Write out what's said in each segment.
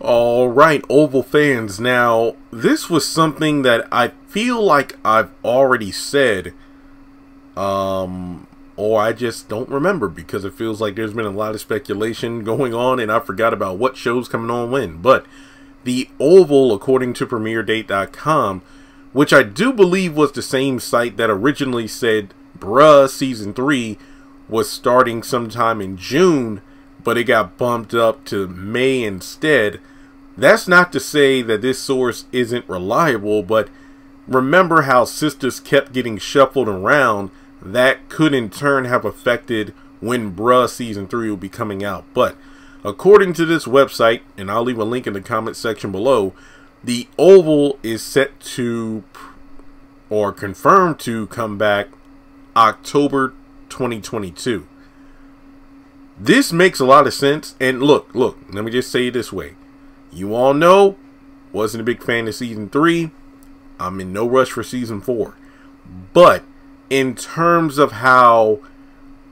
All right, Oval fans. Now, this was something that I feel like I've already said, or I just don't remember because it feels like there's been a lot of speculation going on and I forgot about what show's coming on when. But the Oval, according to PremierDate.com, which I do believe was the same site that originally said Bruh Season 3 was starting sometime in June, but it got bumped up to May instead. That's not to say that this source isn't reliable, but remember how Sisters kept getting shuffled around. That could in turn have affected when Bruh Season 3 will be coming out. But according to this website, and I'll leave a link in the comment section below, the Oval is set to, or confirmed to, come back October 2022. This makes a lot of sense. And look, let me just say it this way. You all know, wasn't a big fan of Season 3. I'm in no rush for Season 4. But in terms of how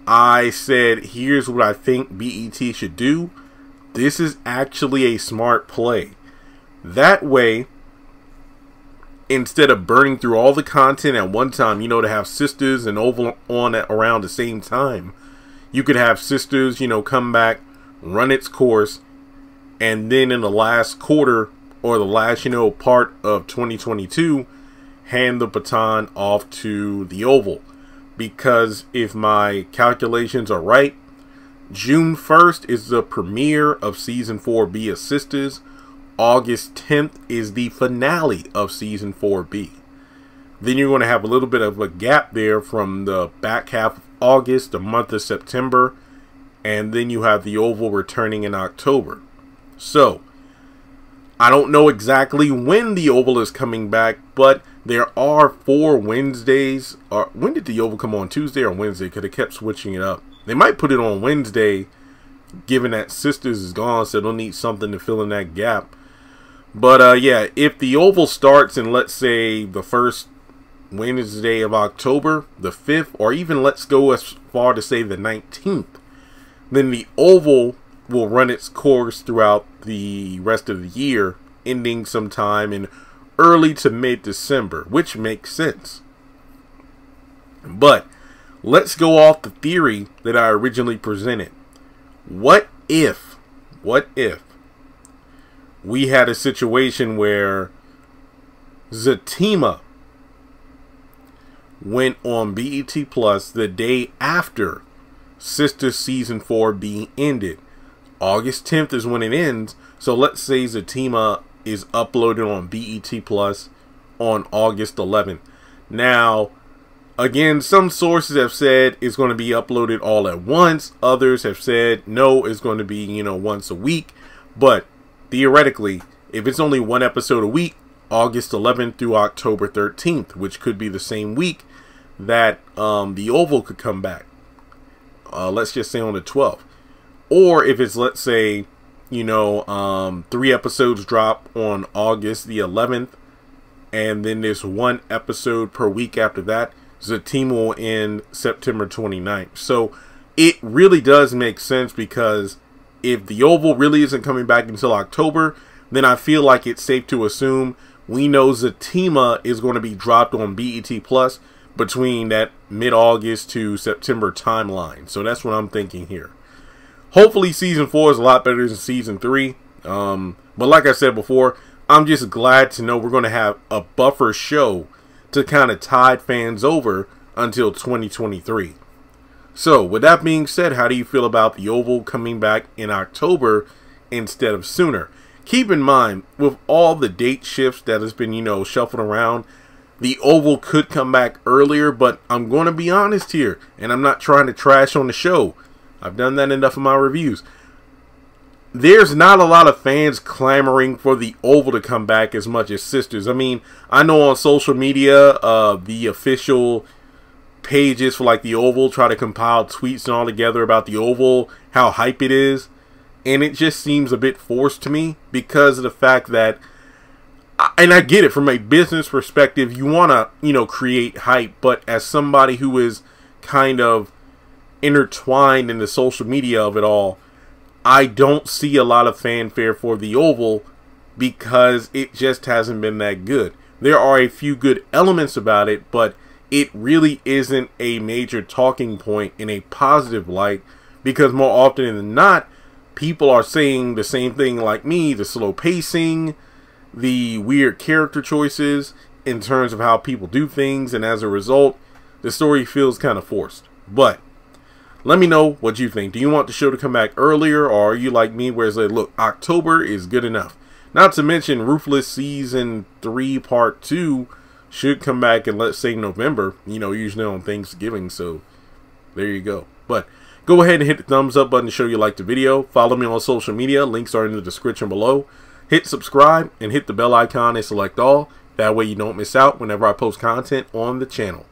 I said, here's what I think BET should do, this is actually a smart play. That way, instead of burning through all the content at one time, you know, to have Sisters and Oval on at around the same time, you could have Sisters, you know, come back, run its course, and then in the last quarter or the last, you know, part of 2022, hand the baton off to the Oval. Because if my calculations are right, June 1st is the premiere of Season 4B of Sisters. August 10th is the finale of Season 4B. Then you're going to have a little bit of a gap there from the back half of August, the month of September, and then you have the Oval returning in October. So, I don't know exactly when the Oval is coming back, but there are 4 Wednesdays. Or when did the Oval come on? Tuesday or Wednesday? Because they kept switching it up. They might put it on Wednesday, given that Sisters is gone, so they'll need something to fill in that gap. But yeah, if the Oval starts in, let's say, the first Wednesday of October, the 5th, or even let's go as far to say the 19th, then the Oval will run its course throughout the rest of the year, ending sometime in early to mid-December, which makes sense. But let's go off the theory that I originally presented. What if we had a situation where Zatima went on BET Plus the day after Sisters Season 4B ended? August 10th is when it ends. So let's say Zatima is uploaded on BET Plus on August 11th. Now, again, some sources have said it's going to be uploaded all at once. Others have said no, it's going to be, you know, once a week. But theoretically, if it's only 1 episode a week, August 11th through October 13th, which could be the same week that the Oval could come back. Let's just say on the 12th. Or if it's, let's say, you know, 3 episodes drop on August the 11th, and then there's 1 episode per week after that, Zatima will end September 29th. So it really does make sense, because if the Oval really isn't coming back until October, then I feel like it's safe to assume we know Zatima is going to be dropped on BET Plus between that mid-August to September timeline. So that's what I'm thinking here. Hopefully Season 4 is a lot better than Season 3. But like I said before, I'm just glad to know we're going to have a buffer show to kind of tide fans over until 2023. So with that being said, how do you feel about the Oval coming back in October instead of sooner? Keep in mind, with all the date shifts that has been, you know, shuffled around, the Oval could come back earlier, but I'm going to be honest here, and I'm not trying to trash on the show. I've done that enough in my reviews. There's not a lot of fans clamoring for the Oval to come back as much as Sisters. I mean, I know on social media, the official pages for like the Oval try to compile tweets and all together about the Oval, how hype it is. And it just seems a bit forced to me because of the fact that, and I get it from a business perspective, you want to, you know, create hype. But as somebody who is kind of intertwined in the social media of it all, I don't see a lot of fanfare for the Oval because it just hasn't been that good. There are a few good elements about it, but it really isn't a major talking point in a positive light, because more often than not, people are saying the same thing like me: the slow pacing, the weird character choices in terms of how people do things, and as a result, the story feels kind of forced. But let me know what you think. Do you want the show to come back earlier, or are you like me where it's like, look, October is good enough? Not to mention Ruthless Season 3 Part 2 should come back in, let's say, November, you know, usually on Thanksgiving, so there you go. But go ahead and hit the thumbs up button to show you like the video. Follow me on social media. Links are in the description below. Hit subscribe and hit the bell icon and select all. That way you don't miss out whenever I post content on the channel.